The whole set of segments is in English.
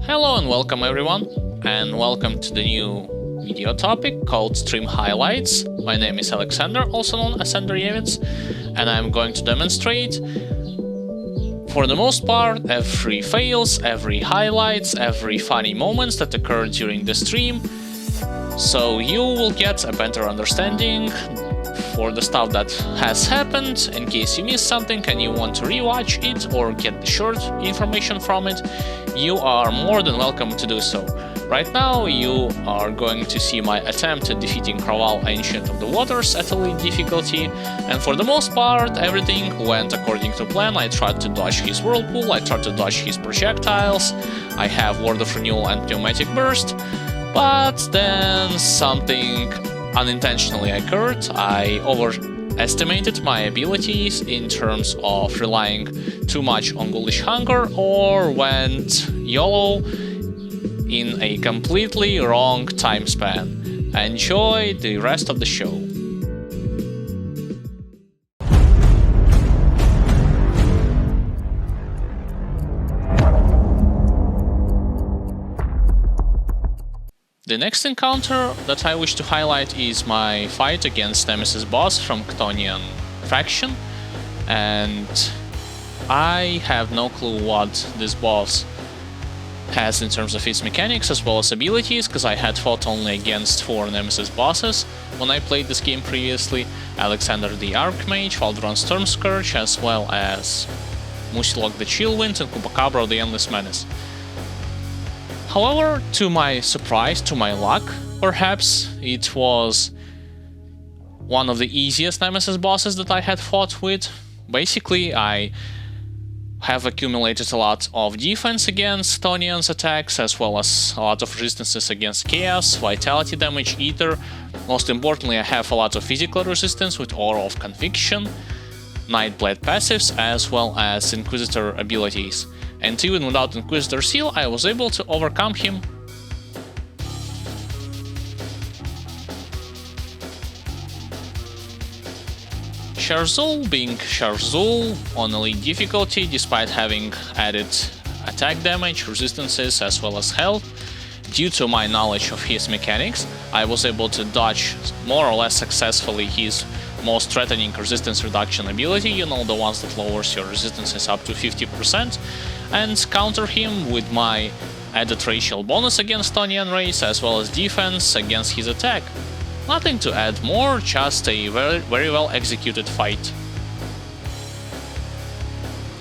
Hello and welcome everyone, and welcome to the new video topic called Stream Highlights. My name is Alexander, also known as Andreyevits, and I'm going to demonstrate, for the most part, every fails, every highlights, every funny moments that occurred during the stream, so you will get a better understanding for the stuff that has happened. In case you missed something and you want to rewatch it or get the short information from it, you are more than welcome to do so. Right now you are going to see my attempt at defeating Kraval, Ancient of the Waters at elite difficulty, and for the most part everything went according to plan. I tried to dodge his whirlpool, I tried to dodge his projectiles, I have Word of Renewal and Pneumatic Burst, but then something unintentionally occurred. I overestimated my abilities in terms of relying too much on Ghoulish Hunger, or went YOLO in a completely wrong time span. Enjoy the rest of the show. The next encounter that I wish to highlight is my fight against Nemesis boss from Chthonian faction, and I have no clue what this boss has in terms of its mechanics as well as abilities, because I had fought only against 4 Nemesis bosses when I played this game previously: Alexander the Archmage, Valdron Stormscourge, as well as Musilok the Chillwind and Chupacabra the Endless Menace. However, to my surprise, to my luck, perhaps, it was one of the easiest Nemesis bosses that I had fought with. Basically, I have accumulated a lot of defense against Chthonian's attacks, as well as a lot of resistances against Chaos, Vitality damage, Ether. Most importantly, I have a lot of physical resistance with Aura of Conviction, Nightblade passives, as well as Inquisitor abilities. And even without Inquisitor Seal, I was able to overcome him. Sharzul being Sharzul on elite difficulty, despite having added attack damage, resistances, as well as health, due to my knowledge of his mechanics, I was able to dodge more or less successfully his most threatening resistance reduction ability, you know, the ones that lowers your resistances up to 50%, and counter him with my added racial bonus against Chthonian race, as well as defense against his attack. Nothing to add more, just a very well executed fight.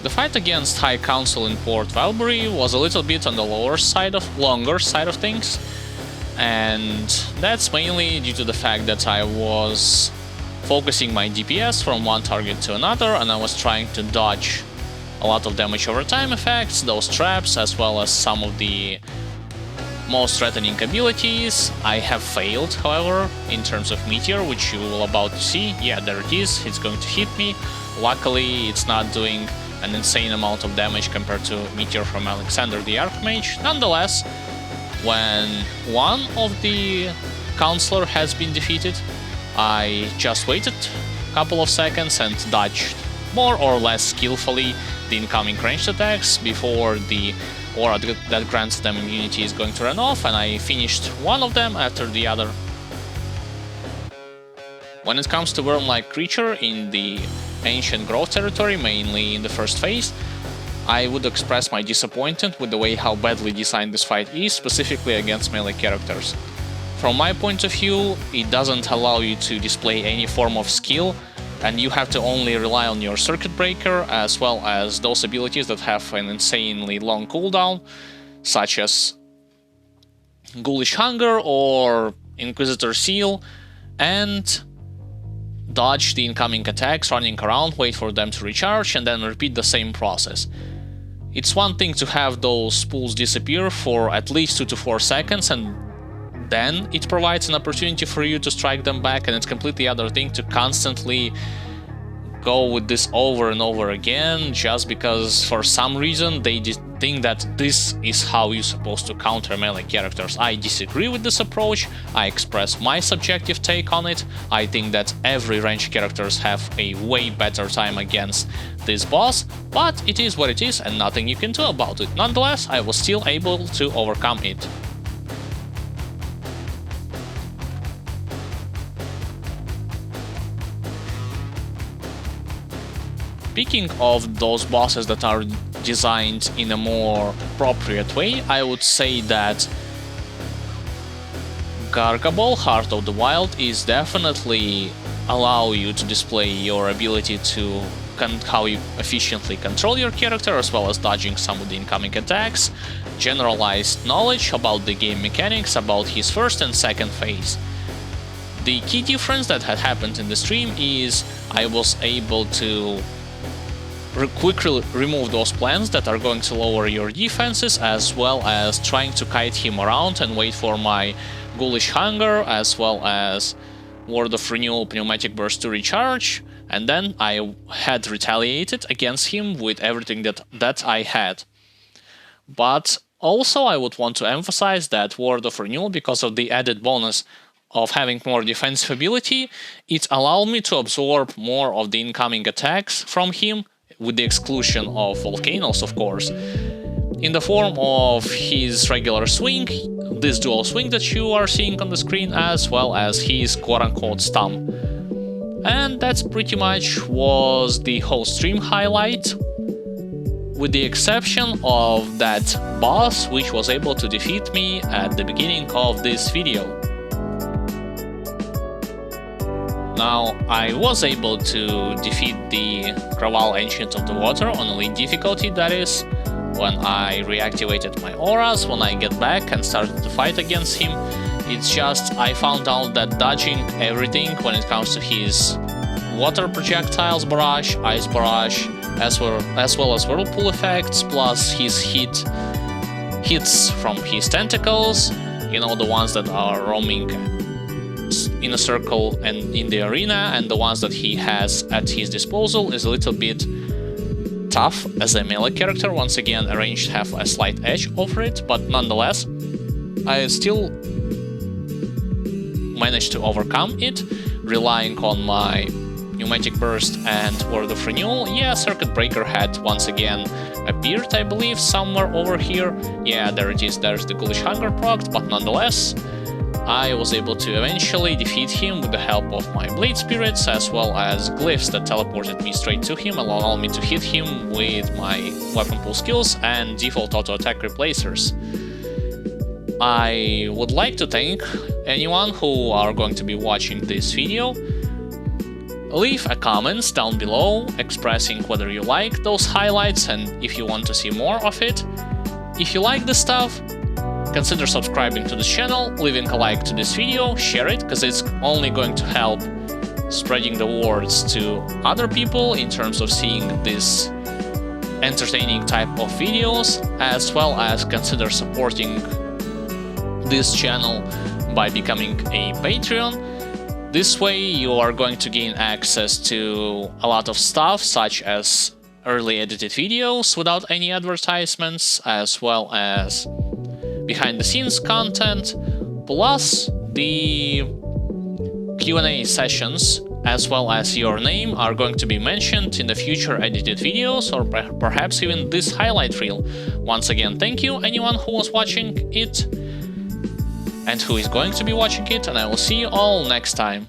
The fight against High Council in Port Valbury was a little bit on the longer side of things, and that's mainly due to the fact that I was focusing my DPS from one target to another, and I was trying to dodge a lot of damage over time effects, those traps, as well as some of the most threatening abilities. I have failed, however, in terms of Meteor, which you will about to see. Yeah, there it is, it's going to hit me. Luckily, it's not doing an insane amount of damage compared to Meteor from Alexander the Archmage. Nonetheless, when one of the Counselor has been defeated, I just waited a couple of seconds and dodged more or less skillfully the incoming ranged attacks before the aura that grants them immunity is going to run off, and I finished one of them after the other. When it comes to worm-like creature in the Ancient Grove territory, mainly in the first phase, I would express my disappointment with the way how badly designed this fight is, specifically against melee characters. From my point of view, it doesn't allow you to display any form of skill, and you have to only rely on your Circuit Breaker, as well as those abilities that have an insanely long cooldown, such as Ghoulish Hunger or Inquisitor Seal, and dodge the incoming attacks, running around, wait for them to recharge, and then repeat the same process. It's one thing to have those pools disappear for at least 2 to 4 seconds, and then it provides an opportunity for you to strike them back, and it's completely other thing to constantly go with this over and over again just because for some reason they think that this is how you're supposed to counter melee characters. I disagree with this approach. I express my subjective take on it. I think that every ranged characters have a way better time against this boss, but it is what it is and nothing you can do about it. Nonetheless, I was still able to overcome it. Speaking of those bosses that are designed in a more appropriate way, I would say that Gargabol, Heart of the Wild, is definitely allow you to display your ability to how you efficiently control your character, as well as dodging some of the incoming attacks, generalized knowledge about the game mechanics, about his first and second phase. The key difference that had happened in the stream is I was able to quickly remove those plans that are going to lower your defenses, as well as trying to kite him around and wait for my Ghoulish Hunger, as well as Word of Renewal Pneumatic Burst to recharge, and then I had retaliated against him with everything that I had. But also I would want to emphasize that Word of Renewal, because of the added bonus of having more defensive ability, it allowed me to absorb more of the incoming attacks from him, with the exclusion of volcanoes, of course, in the form of his regular swing, this dual swing that you are seeing on the screen, as well as his quote-unquote stomp. And that's pretty much was the whole stream highlight, with the exception of that boss which was able to defeat me at the beginning of this video. Now, I was able to defeat the Kraval Ancient of the Water on elite difficulty, that is, when I reactivated my auras, when I get back and started to fight against him. It's just I found out that dodging everything when it comes to his water projectiles barrage, ice barrage, as well as whirlpool effects, plus his hits from his tentacles, you know, the ones that are roaming in a circle and in the arena, and the ones that he has at his disposal, is a little bit tough as a melee character. Once again, ranged have a slight edge over it, but nonetheless, I still managed to overcome it, relying on my Pneumatic Burst and Word of Renewal. Yeah, Circuit Breaker had once again appeared, I believe, somewhere over here. Yeah, there it is, there's the Ghoulish Hunger proc, but nonetheless, I was able to eventually defeat him with the help of my Blade Spirits, as well as glyphs that teleported me straight to him, allowing me to hit him with my weapon pool skills and default auto attack replacers. I would like to thank anyone who are going to be watching this video. Leave a comment down below expressing whether you like those highlights and if you want to see more of it. If you like this stuff, consider subscribing to this channel, leaving a like to this video, share it, because it's only going to help spreading the words to other people in terms of seeing this entertaining type of videos, as well as consider supporting this channel by becoming a Patreon. This way you are going to gain access to a lot of stuff, such as early edited videos without any advertisements, as well as behind-the-scenes content, plus the Q&A sessions, as well as your name, are going to be mentioned in the future edited videos, or perhaps even this highlight reel. Once again, thank you anyone who was watching it and who is going to be watching it, and I will see you all next time.